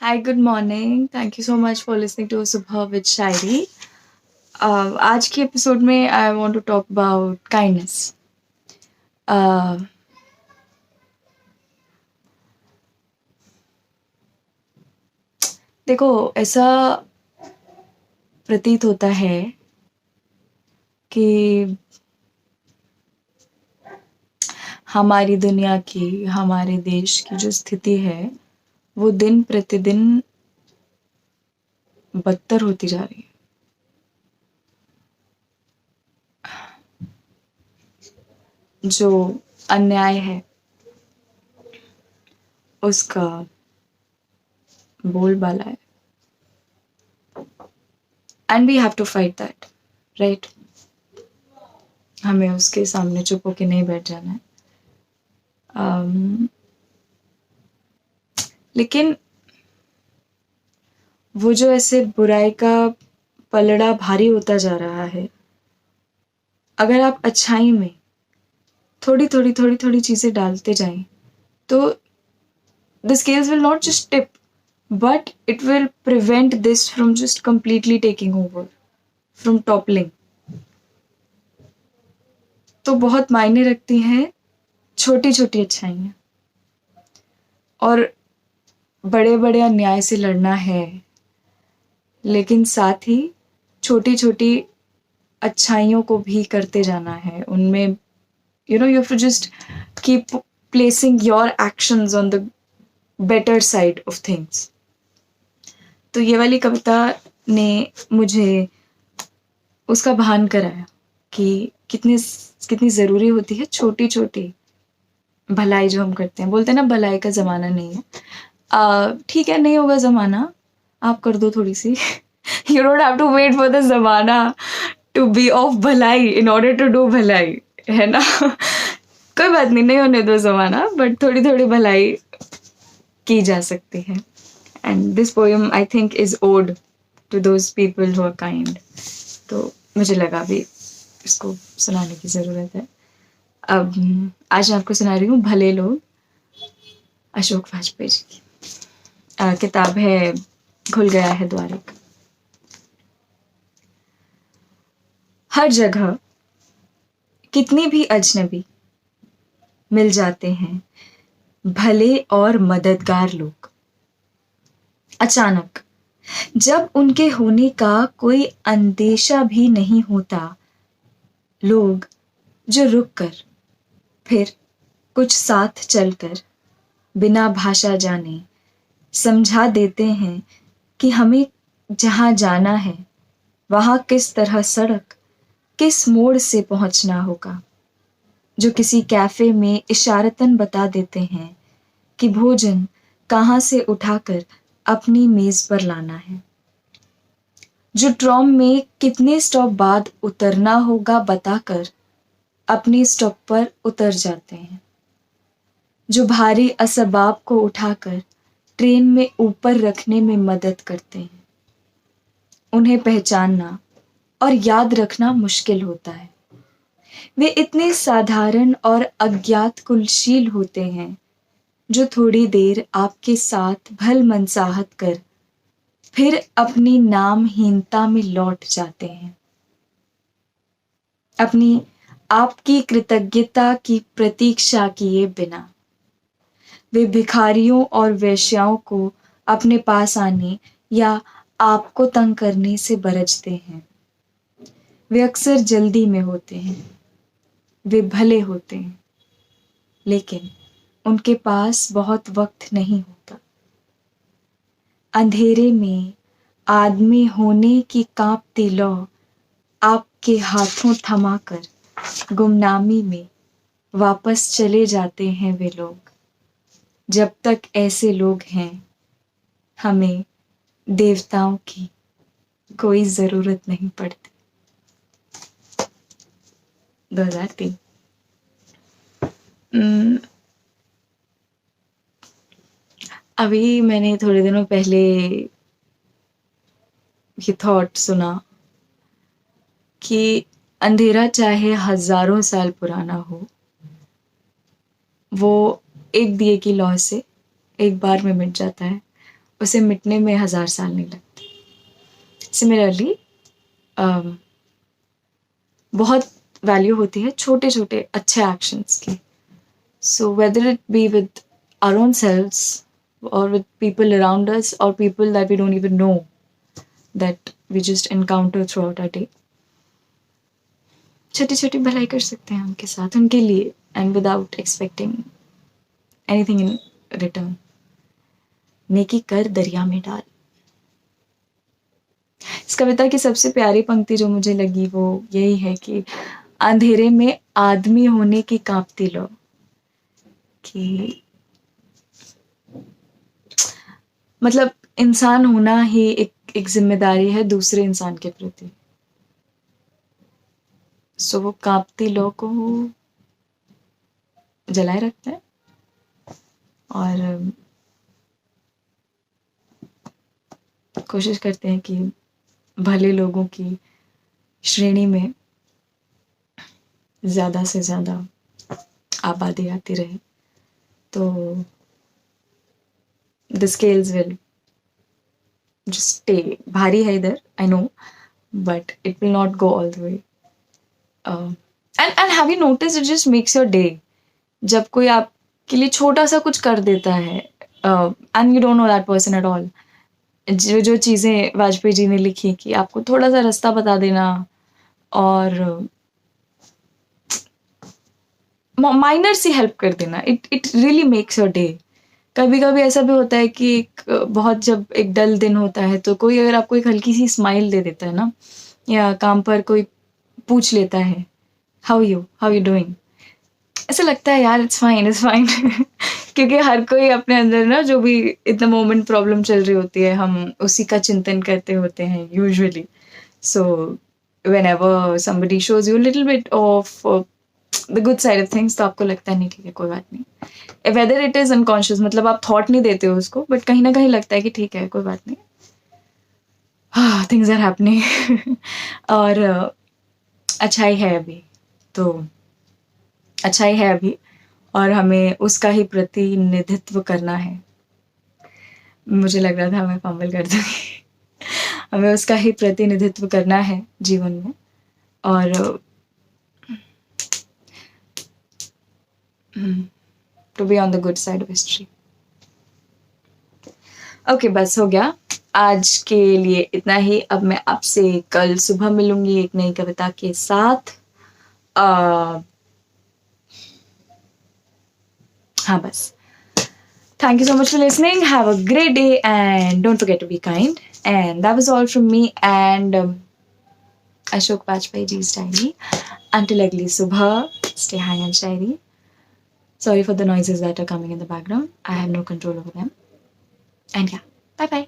Hi, good morning. Thank you so much for listening to Subha with Shairi. आज के episode में I want to talk about kindness. देखो, ऐसा प्रतीत होता है कि हमारी दुनिया की, हमारे देश की जो स्थिति है, वो दिन प्रतिदिन बदतर होती जा रही है. जो अन्याय है उसका बोलबाला है. And we have to fight that, right? हमें उसके सामने चुप होके नहीं बैठ जाना है. लेकिन वो जो ऐसे बुराई का पलड़ा भारी होता जा रहा है, अगर आप अच्छाई में थोड़ी चीजें डालते जाएं, तो the scales will not just tip, but it will prevent this from just completely taking over, from toppling. तो बहुत मायने रखती हैं छोटी छोटी अच्छाइयाँ, और बड़े बड़े अन्याय से लड़ना है, लेकिन साथ ही छोटी छोटी अच्छाइयों को भी करते जाना है. उनमें you have to just keep placing your actions on the better side of things. तो ये वाली कविता ने मुझे उसका भान कराया कि कितनी ज़रूरी होती है छोटी छोटी भलाई जो हम करते हैं. बोलते हैं ना, भलाई का ज़माना नहीं है. ठीक है, नहीं होगा ज़माना, आप कर दो थोड़ी सी. You don't have to wait for the ज़माना to be of भलाई in order to do भलाई, है ना? कोई बात नहीं होने दो ज़माना, बट थोड़ी थोड़ी भलाई की जा सकती है. And this poem I think is ode to those people who are kind. तो मुझे लगा भी इसको सुनाने की ज़रूरत है. अब आज मैं आपको सुना रही हूँ भले लोग, अशोक वाजपेयी जी की. किताब है खुल गया है द्वारिक. हर जगह कितनी भी अजनबी मिल जाते हैं भले और मददगार लोग. अचानक जब उनके होने का कोई अंदेशा भी नहीं होता, लोग जो रुक कर फिर कुछ साथ चलकर बिना भाषा जाने समझा देते हैं कि हमें जहाँ जाना है वहाँ किस तरह सड़क, किस मोड़ से पहुँचना होगा. जो किसी कैफे में इशारतन बता देते हैं कि भोजन कहाँ से उठाकर अपनी मेज पर लाना है. जो ट्रॉम में कितने स्टॉप बाद उतरना होगा बताकर अपने स्टॉप पर उतर जाते हैं. जो भारी असबाब को उठाकर ट्रेन में ऊपर रखने में मदद करते हैं. उन्हें पहचानना और याद रखना मुश्किल होता है. वे इतने साधारण और अज्ञात कुलशील होते हैं जो थोड़ी देर आपके साथ भल मनसाहत कर फिर अपनी नामहीनता में लौट जाते हैं. अपनी आपकी कृतज्ञता की प्रतीक्षा किए बिना वे भिखारियों और वेश्याओं को अपने पास आने या आपको तंग करने से बरजते हैं. वे अक्सर जल्दी में होते हैं. वे भले होते हैं, लेकिन उनके पास बहुत वक्त नहीं होता. अंधेरे में आदमी होने की कांपती लौ आपके हाथों थमाकर गुमनामी में वापस चले जाते हैं वे लोग. जब तक ऐसे लोग हैं, हमें देवताओं की कोई ज़रूरत नहीं पड़ती. 2003. अभी मैंने थोड़े दिनों पहले ये थॉट सुना कि अंधेरा चाहे हजारों साल पुराना हो, वो एक दिए की लौ से एक बार में मिट जाता है. उसे मिटने में 1000 साल नहीं लगते। सिमिलरली बहुत वैल्यू होती है छोटे छोटे अच्छे एक्शंस की। So whether it be with our own selves और विद पीपल अराउंड अस और people that we don't even know, that we just encounter throughout our day, छोटी छोटी भलाई कर सकते हैं उनके साथ, उनके लिए, and without expecting anything in return. नेकी कर दरिया में डाल। इस कविता की सबसे प्यारी पंक्ति जो मुझे लगी वो यही है कि अंधेरे में आदमी होने की कांपती लो, कि मतलब इंसान होना ही एक जिम्मेदारी है दूसरे इंसान के प्रति। सो वो कांपती लो को जलाए रखते हैं और कोशिश करते हैं कि भले लोगों की श्रेणी में ज़्यादा से ज़्यादा आबादी आती रहे, तो the scales will just stay. भारी है इधर, I know, but it will not go all the way. And have you noticed it just makes your day? जब कोई आपके लिए छोटा सा कुछ कर देता है and you don't know that person at all. जो चीज़ें वाजपेयी जी ने लिखी कि आपको थोड़ा सा रास्ता बता देना और माइनर सी हेल्प कर देना, it really makes your day. कभी कभी ऐसा भी होता है कि बहुत जब एक डल दिन होता है तो कोई अगर आपको एक हल्की सी स्माइल दे देता है ना, या काम पर कोई पूछ लेता है हाउ यू डूइंग, ऐसा लगता है यार इट्स फाइन क्योंकि हर कोई अपने अंदर ना जो भी इतना मोमेंट प्रॉब्लम चल रही होती है हम उसी का चिंतन करते होते हैं usually. So whenever somebody shows you little bit of the good side of things, तो आपको लगता है नहीं ठीक है कोई बात नहीं, वेदर इट इज अनकॉन्शियस, मतलब आप थॉट नहीं देते हो उसको, बट कहीं ना कहीं लगता है कि ठीक है कोई बात नहीं, थिंग्स आर हैपनिंग और अच्छाई है अभी, तो अच्छाई है अभी और हमें उसका ही प्रतिनिधित्व करना है। मुझे लग रहा था मैं फंबल कर दूंगी हमें उसका ही प्रतिनिधित्व करना है जीवन में और to be on the good side of history. Okay बस हो गया आज के लिए इतना ही। अब मैं आपसे कल सुबह मिलूंगी एक नई कविता के साथ। हाँ बस, thank you so much for listening, have a great day and don't forget to be kind, and that was all from me and Ashok Bajpai ji's diary. Until agli subah, stay high and shiny. Sorry for the noises that are coming in the background. I have no control over them. And yeah, bye bye.